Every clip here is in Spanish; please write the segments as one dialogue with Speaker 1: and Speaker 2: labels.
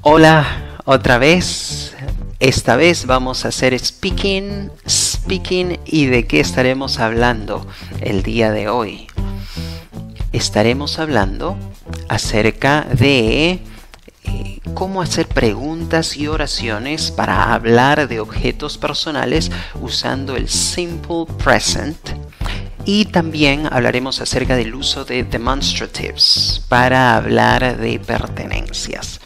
Speaker 1: Hola, otra vez. Esta vez vamos a hacer speaking. ¿Y de qué estaremos hablando el día de hoy? Estaremos hablando acerca de cómo hacer preguntas y oraciones para hablar de objetos personales usando el simple present. Y también hablaremos acerca del uso de demonstratives para hablar de pertenencias.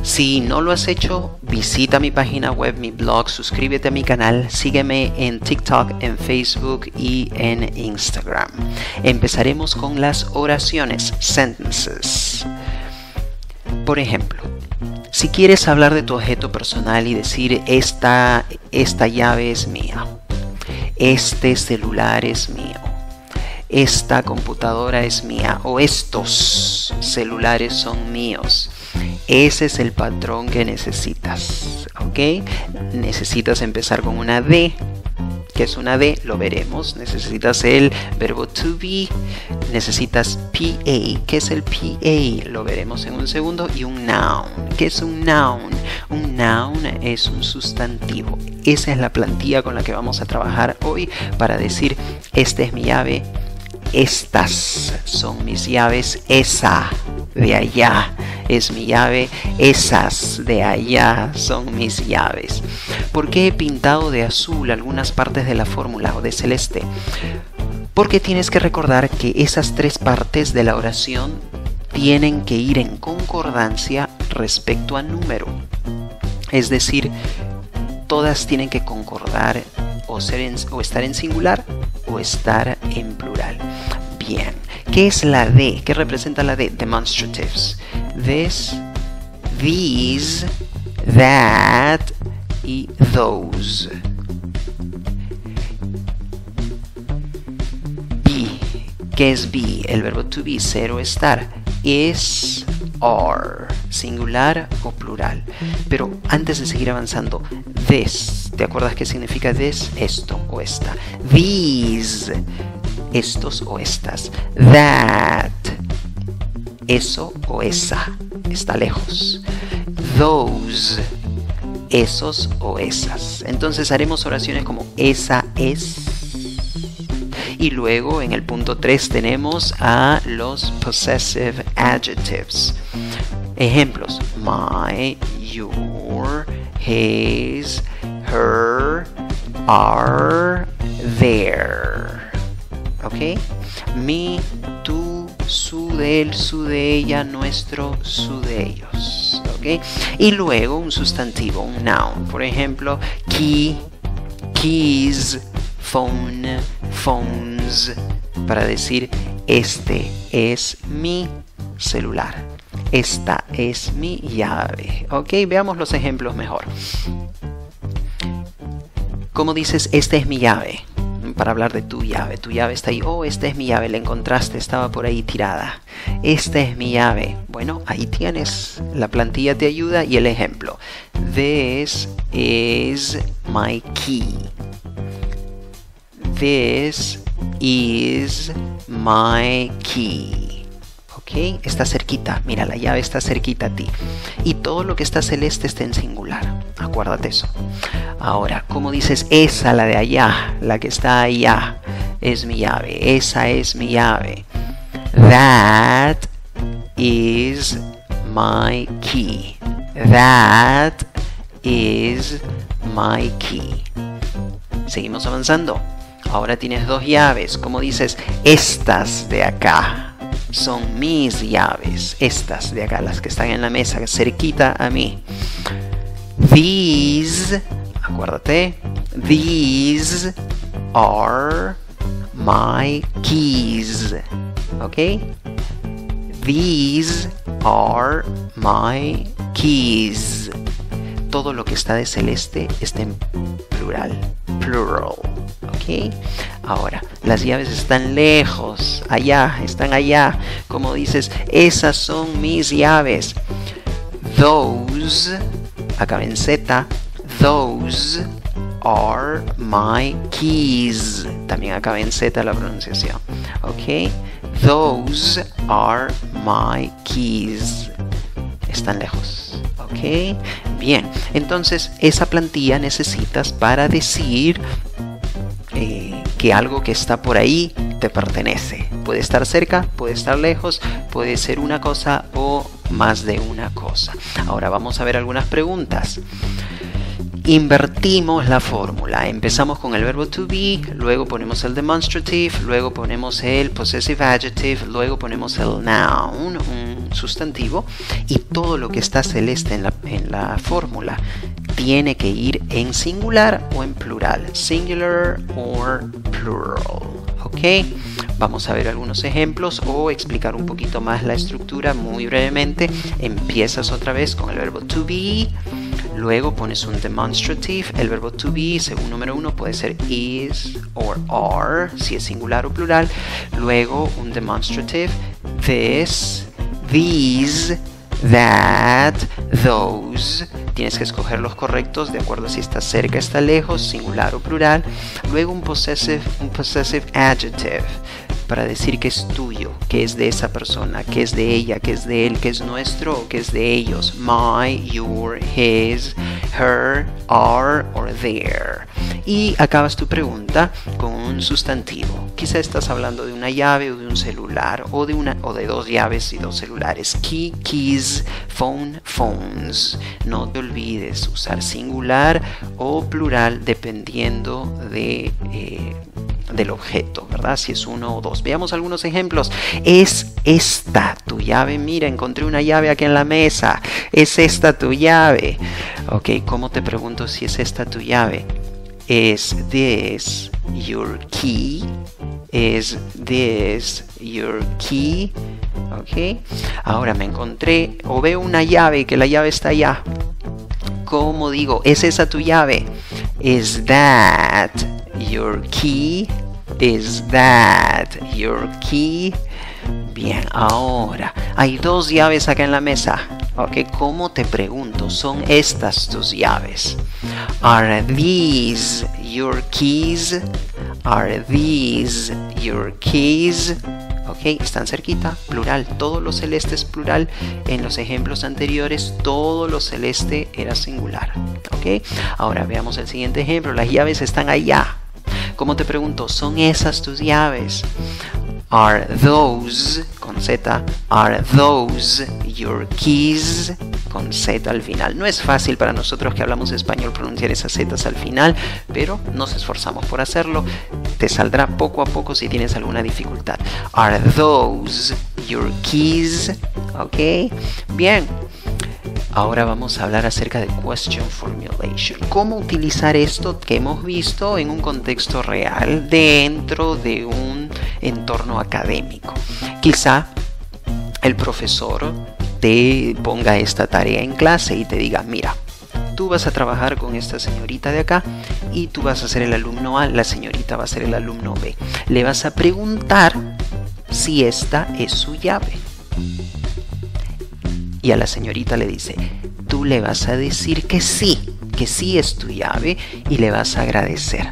Speaker 1: Si no lo has hecho, visita mi página web, mi blog, suscríbete a mi canal, sígueme en TikTok, en Facebook y en Instagram. Empezaremos con las oraciones, sentences. Por ejemplo, si quieres hablar de tu objeto personal y decir esta llave es mía, este celular es mío, esta computadora es mía o estos celulares son míos. Ese es el patrón que necesitas, ¿ok? Necesitas empezar con una D. ¿Qué es una D? Lo veremos. Necesitas el verbo to be. Necesitas PA. ¿Qué es el PA? Lo veremos en un segundo. Y un noun. ¿Qué es un noun? Un noun es un sustantivo. Esa es la plantilla con la que vamos a trabajar hoy para decir, esta es mi llave, estas son mis llaves, esa de allá es mi llave, esas de allá son mis llaves. ¿Por qué he pintado de azul algunas partes de la fórmula o de celeste? Porque tienes que recordar que esas tres partes de la oración tienen que ir en concordancia respecto al número. Es decir, todas tienen que concordar o estar en singular o estar en plural. Bien, ¿qué es la D? ¿Qué representa la D? Demonstratives. This, these, that y those. Be. ¿Qué es be? El verbo to be, ser o estar. Is, are, singular o plural. Pero antes de seguir avanzando, this, ¿te acuerdas qué significa this? Esto o esta. These, estos o estas. That, eso o esa, está lejos. Those, esos o esas. Entonces haremos oraciones como esa es. Y luego en el punto 3 tenemos a los possessive adjectives. Ejemplos: my, your, his, her, our, their. ¿Ok? Mi, tú, su de él, su de ella, nuestro, su de ellos. ¿Ok? Y luego un sustantivo, un noun. Por ejemplo, key, keys, phone, phones, para decir este es mi celular, esta es mi llave. Ok, veamos los ejemplos mejor. ¿Cómo dices esta es mi llave? Para hablar de tu llave está ahí. Oh, esta es mi llave, la encontraste, estaba por ahí tirada. Esta es mi llave. Bueno, ahí tienes, la plantilla te ayuda y el ejemplo. This is my key. This is my key. ¿Ok? Está cerquita. Mira, la llave está cerquita a ti. Y todo lo que está celeste está en singular. Acuérdate eso. Ahora, ¿cómo dices esa, la de allá? La que está allá es mi llave. Esa es mi llave. That is my key. That is my key. Seguimos avanzando. Ahora tienes dos llaves. ¿Cómo dices? Estas de acá son mis llaves. Estas de acá, las que están en la mesa, cerquita a mí. These, acuérdate. These are my keys. ¿Ok? These are my keys. Todo lo que está de celeste está en plural. Plural. ¿Ok? Ahora, las llaves están lejos, allá, están allá. Como dices, esas son mis llaves. Those, acaba en Z, those are my keys. También acaba en Z la pronunciación. ¿Ok? Those are my keys. están lejos. Ok, bien. Entonces esa plantilla necesitas para decir que algo que está por ahí te pertenece. Puede estar cerca, puede estar lejos, puede ser una cosa o más de una cosa. Ahora vamos a ver algunas preguntas. Invertimos la fórmula. Empezamos con el verbo to be, luego ponemos el demonstrative, luego ponemos el possessive adjective, luego ponemos el noun, un sustantivo, y todo lo que está celeste en la fórmula tiene que ir en singular o en plural. Singular or plural. ¿Ok? Vamos a ver algunos ejemplos o explicar un poquito más la estructura muy brevemente. Empiezas otra vez con el verbo to be. Luego pones un demonstrative. El verbo to be, según número 1, puede ser is or are, si es singular o plural. Luego un demonstrative. This, these, that, those. Tienes que escoger los correctos de acuerdo a si está cerca, está lejos, singular o plural. Luego un possessive adjective para decir que es tuyo, que es de esa persona, que es de ella, que es de él, que es nuestro o que es de ellos. My, your, his, her, our or their. Y acabas tu pregunta con un sustantivo. Quizá estás hablando de una llave o de un celular o de dos llaves y dos celulares. Key, keys, phone, phones. No te olvides usar singular o plural dependiendo del objeto, ¿verdad? Si es uno o dos. Veamos algunos ejemplos. ¿Es esta tu llave? Mira, encontré una llave aquí en la mesa. ¿Es esta tu llave? Ok, ¿cómo te pregunto si es esta tu llave? ¿Is this your key? ¿Is this your key? Ok, ahora me encontré o veo una llave y que la llave está allá. ¿Cómo digo? ¿Es esa tu llave? ¿Is that your key? ¿Is that your key? Bien, ahora hay dos llaves acá en la mesa. Ok, ¿cómo te pregunto? ¿Son estas tus llaves? Are these your keys? Are these your keys? Ok, están cerquita, plural. Todo lo celeste es plural. En los ejemplos anteriores, todo lo celeste era singular. Ok, ahora veamos el siguiente ejemplo. Las llaves están allá. ¿Cómo te pregunto? ¿Son esas tus llaves? Are those, con Z, are those your keys? Con Z al final. No es fácil para nosotros que hablamos español pronunciar esas Z's al final, pero nos esforzamos por hacerlo. Te saldrá poco a poco si tienes alguna dificultad. Are those your keys? Ok, bien. Ahora vamos a hablar acerca de question formulation. ¿Cómo utilizar esto que hemos visto en un contexto real dentro de un entorno académico? Quizá el profesor te ponga esta tarea en clase y te diga, mira, tú vas a trabajar con esta señorita de acá y tú vas a ser el alumno A, la señorita va a ser el alumno B. Le vas a preguntar si esta es su llave. Y a la señorita le dice, tú le vas a decir que sí es tu llave y le vas a agradecer.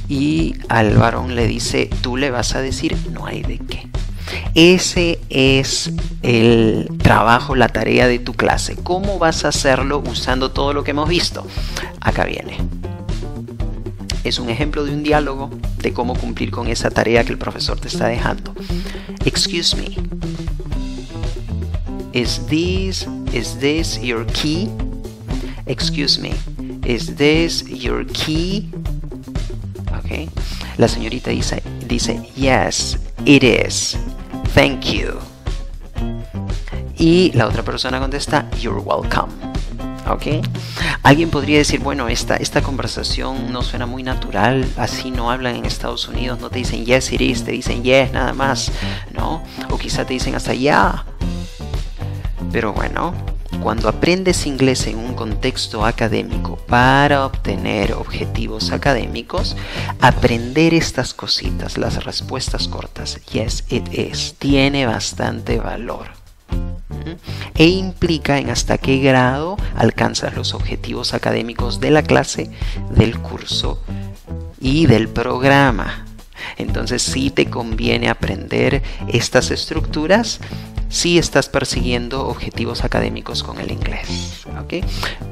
Speaker 1: Y al varón le dice, tú le vas a decir, no hay de qué. Ese es el trabajo, la tarea de tu clase. ¿Cómo vas a hacerlo usando todo lo que hemos visto? Acá viene. Es un ejemplo de un diálogo de cómo cumplir con esa tarea que el profesor te está dejando. Excuse me. Is this your key? Excuse me. Is this your key? Okay. La señorita dice, yes, it is. Thank you. Y la otra persona contesta, you're welcome. Okay. Alguien podría decir, bueno, esta conversación no suena muy natural, así no hablan en Estados Unidos, no te dicen yes it is, te dicen yes nada más, ¿no? O quizá te dicen hasta yeah. Pero bueno, cuando aprendes inglés en un contexto académico para obtener objetivos académicos, aprender estas cositas, las respuestas cortas, yes, it is, tiene bastante valor. E implica en hasta qué grado alcanzas los objetivos académicos de la clase, del curso y del programa. Entonces sí te conviene aprender estas estructuras si estás persiguiendo objetivos académicos con el inglés. ¿Ok?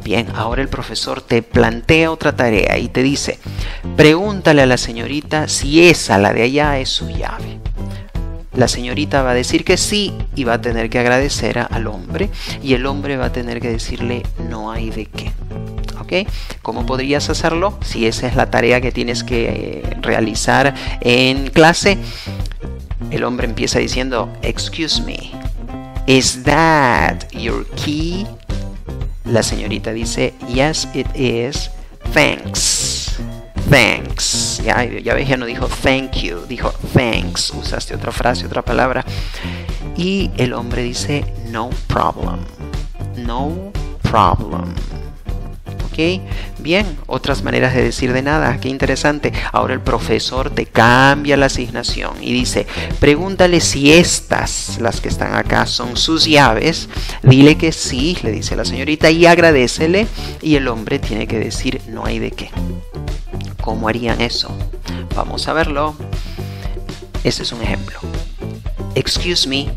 Speaker 1: Bien, ahora el profesor te plantea otra tarea y te dice, pregúntale a la señorita si esa, la de allá, es su llave. La señorita va a decir que sí y va a tener que agradecer al hombre, y el hombre va a tener que decirle no hay de qué. ¿Ok? ¿Cómo podrías hacerlo? Si esa es la tarea que tienes que realizar en clase, el hombre empieza diciendo, excuse me, is that your key? La señorita dice, yes it is, thanks. Thanks. Ya ves, ya no dijo thank you, dijo thanks. Usaste otra frase, otra palabra. Y el hombre dice no problem. No problem. ¿Ok? Bien, otras maneras de decir de nada. Qué interesante. Ahora el profesor te cambia la asignación y dice, pregúntale si estas, las que están acá, son sus llaves. Dile que sí, le dice la señorita, y agradécele. Y el hombre tiene que decir no hay de qué. ¿Cómo harían eso? Vamos a verlo. Este es un ejemplo. Excuse me,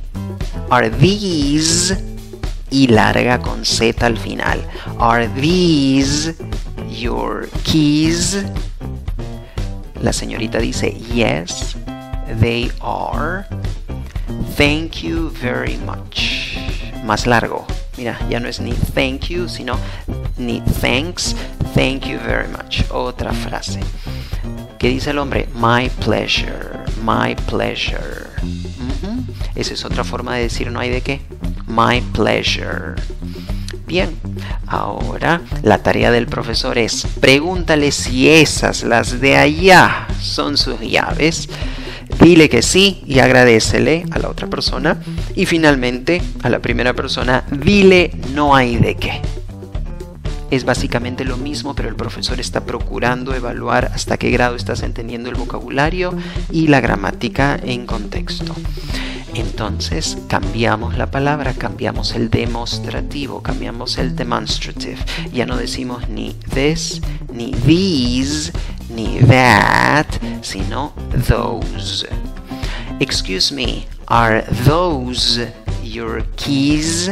Speaker 1: are these, y larga con Z al final, are these your keys? La señorita dice, yes, they are. Thank you very much. Más largo. Mira, ya no es ni thank you, sino ni thanks. Thank you very much. Otra frase. ¿Qué dice el hombre? My pleasure. My pleasure. Esa es otra forma de decir no hay de qué. My pleasure. Bien. Ahora la tarea del profesor es pregúntale si esas, las de allá, son sus llaves. Dile que sí y agradécele a la otra persona. Y finalmente, a la primera persona, dile no hay de qué. Es básicamente lo mismo, pero el profesor está procurando evaluar hasta qué grado estás entendiendo el vocabulario y la gramática en contexto. Entonces, cambiamos la palabra, cambiamos el demostrativo, cambiamos el demonstrative. Ya no decimos ni this, ni these, ni that, sino those. Excuse me, are those your keys?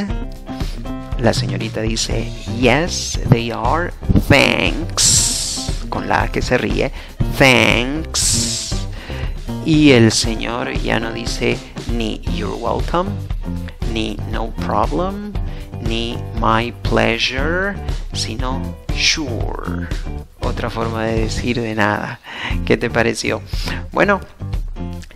Speaker 1: La señorita dice, yes, they are, thanks, con la que se ríe, thanks. Y el señor ya no dice ni you're welcome, ni no problem, ni my pleasure, sino sure. Otra forma de decir de nada. ¿Qué te pareció? Bueno,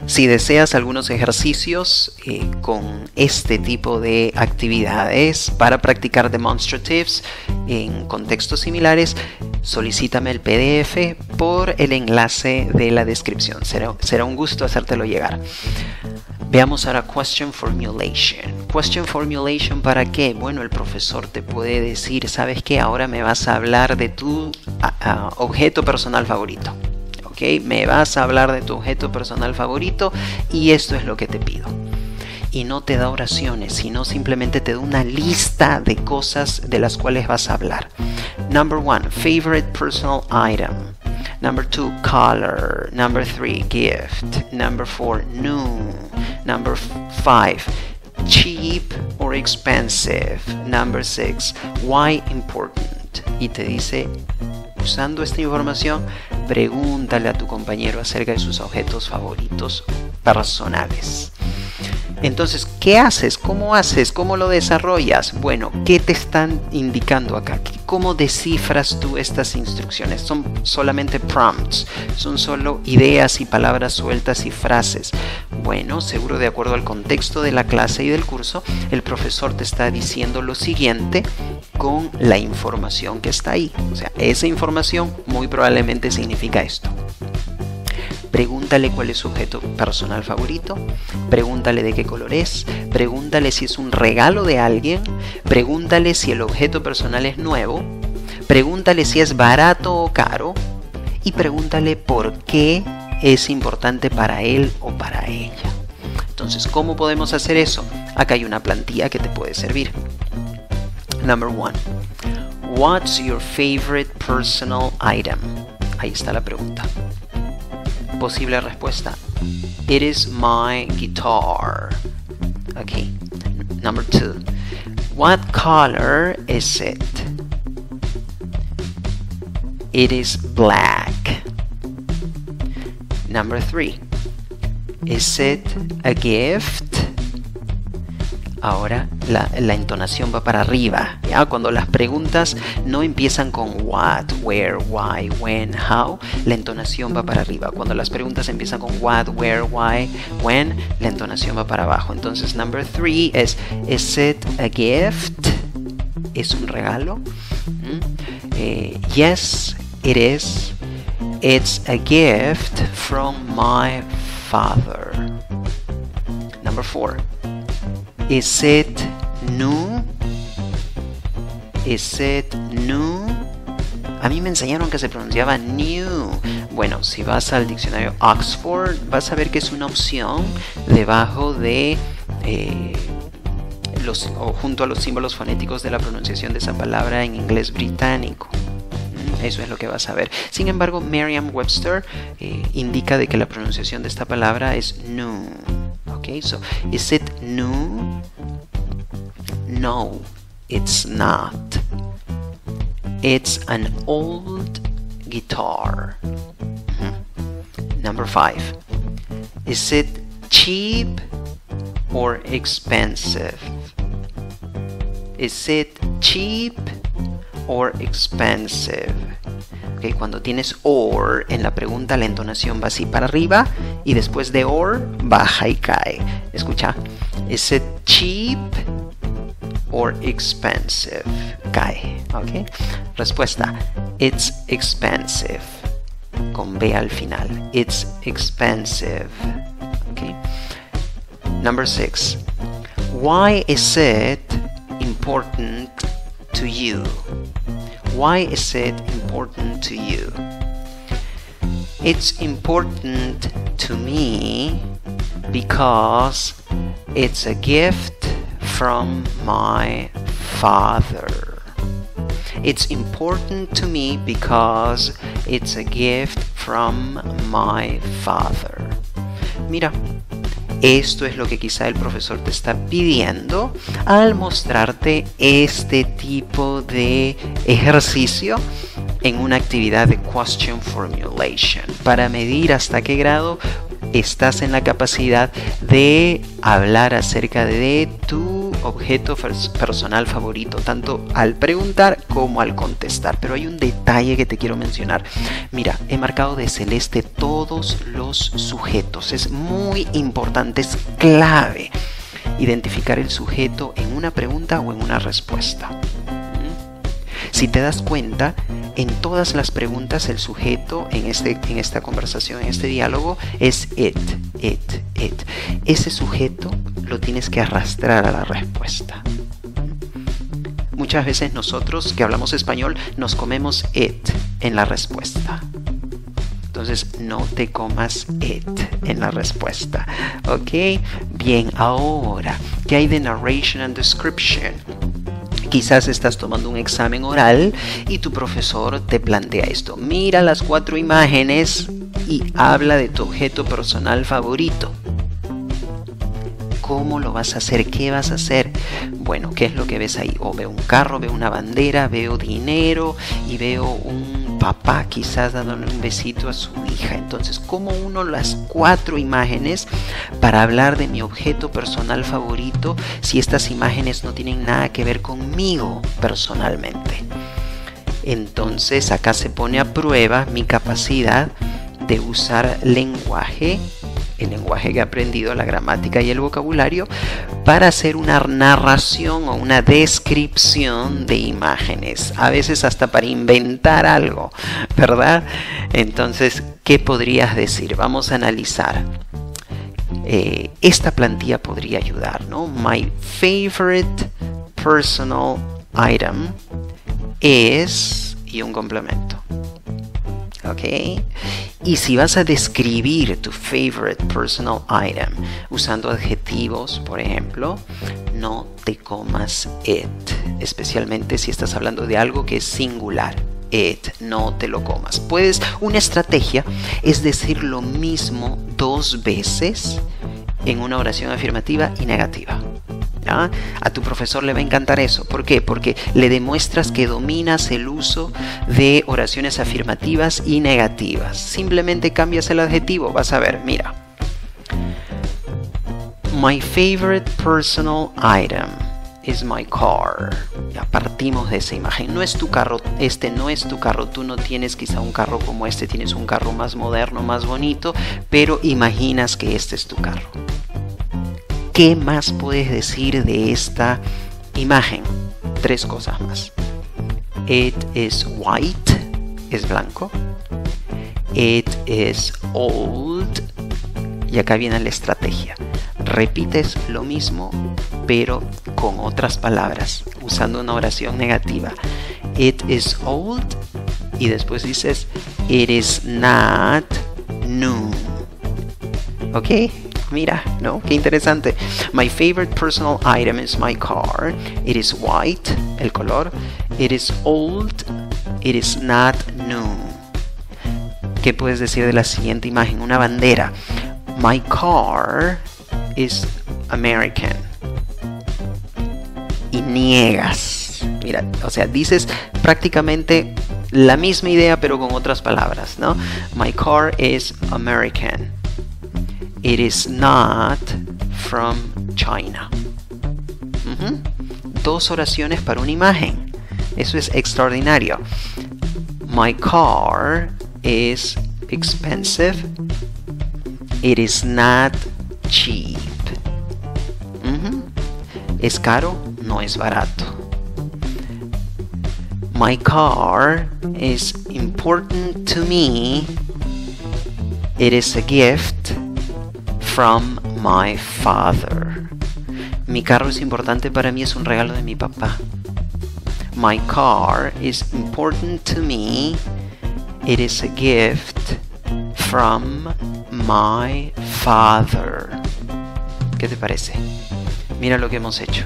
Speaker 1: si deseas algunos ejercicios con este tipo de actividades para practicar demonstratives en contextos similares, solicítame el PDF por el enlace de la descripción. Será un gusto hacértelo llegar. Veamos ahora question formulation. Question formulation, ¿para qué? Bueno, el profesor te puede decir, ¿sabes qué? Ahora me vas a hablar de tu objeto personal favorito. ¿Ok? Me vas a hablar de tu objeto personal favorito y esto es lo que te pido. Y no te da oraciones, sino simplemente te da una lista de cosas de las cuales vas a hablar. Number 1, favorite personal item. Number 2, color. Number 3, gift. Number 4, new. Number 5, cheap or expensive. Number 6, why important. Y te dice, usando esta información, pregúntale a tu compañero acerca de sus objetos favoritos personales. Entonces, ¿qué haces? ¿Cómo haces? ¿Cómo lo desarrollas? Bueno, ¿qué te están indicando acá? ¿Cómo descifras tú estas instrucciones? Son solamente prompts, son solo ideas y palabras sueltas y frases. Bueno, seguro de acuerdo al contexto de la clase y del curso, el profesor te está diciendo lo siguiente con la información que está ahí. O sea, esa información muy probablemente significa esto. Pregúntale cuál es su objeto personal favorito, pregúntale de qué color es, pregúntale si es un regalo de alguien, pregúntale si el objeto personal es nuevo, pregúntale si es barato o caro y pregúntale por qué es importante para él o para ella. Entonces, ¿cómo podemos hacer eso? Acá hay una plantilla que te puede servir. Number 1. What's your favorite personal item? Ahí está la pregunta. Posible respuesta. It is my guitar. Ok. Number 2. What color is it? It is black. Number 3. Is it a gift? Ahora la entonación va para arriba, ¿ya? Cuando las preguntas no empiezan con what, where, why, when, how, la entonación va para arriba. Cuando las preguntas empiezan con what, where, why, when, la entonación va para abajo. Entonces, number 3 es it a gift? ¿Es un regalo? Yes, it is. It's a gift from my father. Number 4. Is it new? Is it new? A mí me enseñaron que se pronunciaba new. Bueno, si vas al diccionario Oxford, vas a ver que es una opción debajo de junto a los símbolos fonéticos de la pronunciación de esa palabra en inglés británico. Eso es lo que vas a ver. Sin embargo, Merriam-Webster indica de que la pronunciación de esta palabra es new. Okay, so is it new? No, it's not. It's an old guitar. Number 5. Is it cheap or expensive? Is it cheap or expensive? Okay, cuando tienes or en la pregunta, la entonación va así para arriba y después de or baja y cae. Escucha. Is it cheap or expensive? Cae. Okay. Respuesta. It's expensive. Con B al final. It's expensive. Okay. Number 6. Why is it important to you? Why is it important to you? It's important to me because it's a gift from my father. It's important to me because it's a gift from my father. Mira, esto es lo que quizá el profesor te está pidiendo al mostrarte este tipo de ejercicio en una actividad de question formulation para medir hasta qué grado estás en la capacidad de hablar acerca de tu objeto personal favorito, tanto al preguntar como al contestar. Pero hay un detalle que te quiero mencionar. Mira, he marcado de celeste todos los sujetos. Es muy importante, es clave identificar el sujeto en una pregunta o en una respuesta. Si te das cuenta, en todas las preguntas el sujeto en esta conversación, en este diálogo, es it. Ese sujeto lo tienes que arrastrar a la respuesta. Muchas veces nosotros que hablamos español nos comemos it en la respuesta. Entonces no te comas it en la respuesta. ¿Ok? Bien, ahora, ¿qué hay de narration and description? Quizás estás tomando un examen oral y tu profesor te plantea esto. Mira las 4 imágenes y habla de tu objeto personal favorito. ¿Cómo lo vas a hacer? ¿Qué vas a hacer? Bueno, ¿qué es lo que ves ahí? O veo un carro, veo una bandera, veo dinero y veo un papá quizás dándole un besito a su hija. Entonces, ¿cómo uno las 4 imágenes para hablar de mi objeto personal favorito si estas imágenes no tienen nada que ver conmigo personalmente? Entonces, acá se pone a prueba mi capacidad de usar lenguaje, el lenguaje que he aprendido, la gramática y el vocabulario, para hacer una narración o una descripción de imágenes, a veces hasta para inventar algo, ¿verdad? Entonces, ¿qué podrías decir? Vamos a analizar. Esta plantilla podría ayudar, ¿no? My favorite personal item is, y un complemento. ¿Ok? Y si vas a describir tu favorite personal item usando adjetivos, por ejemplo, no te comas it, especialmente si estás hablando de algo que es singular. It, no te lo comas. Una estrategia es decir lo mismo 2 veces en una oración afirmativa y negativa. ¿Ya? A tu profesor le va a encantar eso. ¿Por qué? Porque le demuestras que dominas el uso de oraciones afirmativas y negativas. Simplemente cambias el adjetivo. Vas a ver, mira. My favorite personal item is my car. Ya partimos de esa imagen. No es tu carro, este no es tu carro. Tú no tienes quizá un carro como este, tienes un carro más moderno, más bonito, pero imaginas que este es tu carro. ¿Qué más puedes decir de esta imagen? 3 cosas más. It is white, es blanco. It is old. Y acá viene la estrategia. Repites lo mismo, pero con otras palabras, usando una oración negativa. It is old. Y después dices, it is not new. ¿Ok? Mira, ¿no? Qué interesante. My favorite personal item is my car. It is white, el color. It is old. It is not new. ¿Qué puedes decir de la siguiente imagen? Una bandera. My car is American. Y niegas. Mira, o sea, dices prácticamente la misma idea pero con otras palabras, ¿no? My car is American. It is not from China. 2 oraciones para una imagen. Eso es extraordinario. My car is expensive. It is not cheap. Es caro, no es barato. My car is important to me. It is a gift from my father. Mi carro es importante para mí, es un regalo de mi papá. My car is important to me. It is a gift from my father. ¿Qué te parece? Mira lo que hemos hecho.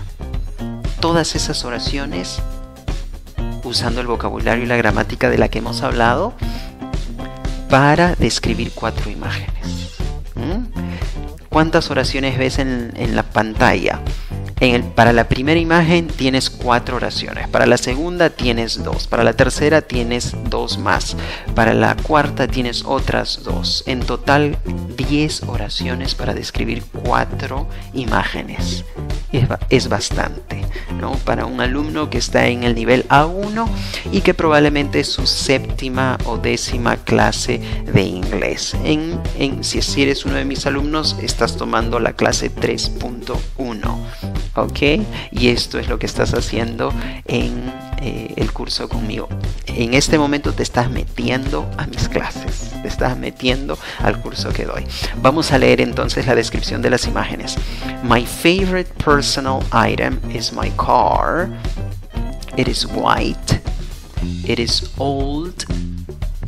Speaker 1: Todas esas oraciones usando el vocabulario y la gramática de la que hemos hablado para describir 4 imágenes. ¿Cuántas oraciones ves en la pantalla? Para la primera imagen tienes 4 oraciones, para la segunda tienes 2, para la tercera tienes 2 más, para la cuarta tienes otras 2. En total 10 oraciones para describir 4 imágenes. Es bastante, ¿no? Para un alumno que está en el nivel A1 y que probablemente es su 7ª o 10ª clase de inglés. Si eres uno de mis alumnos, estás tomando la clase 3.1. ¿Ok? Y esto es lo que estás haciendo en el curso conmigo. En este momento te estás metiendo a mis clases, te estás metiendo al curso que doy. Vamos a leer entonces la descripción de las imágenes. My favorite personal item is my car. It is white. It is old.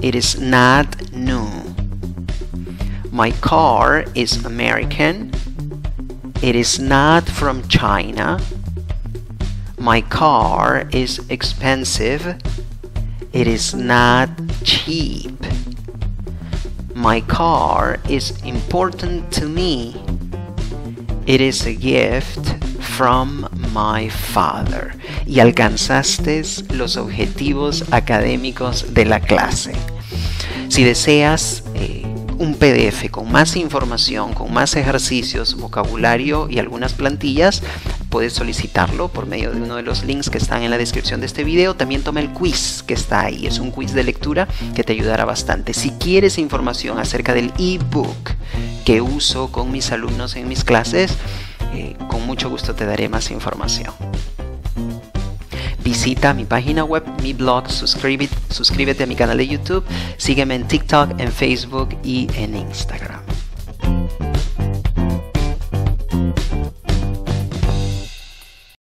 Speaker 1: It is not new. My car is American. It is not from China. My car is expensive. It is not cheap. My car is important to me. It is a gift from my father. Y alcanzaste los objetivos académicos de la clase. Si deseas un PDF con más información, con más ejercicios, vocabulario y algunas plantillas, puedes solicitarlo por medio de uno de los links que están en la descripción de este video. También toma el quiz que está ahí, es un quiz de lectura que te ayudará bastante. Si quieres información acerca del ebook que uso con mis alumnos en mis clases, con mucho gusto te daré más información. Visita mi página web, mi blog, suscríbete a mi canal de YouTube, sígueme en TikTok, en Facebook y en Instagram.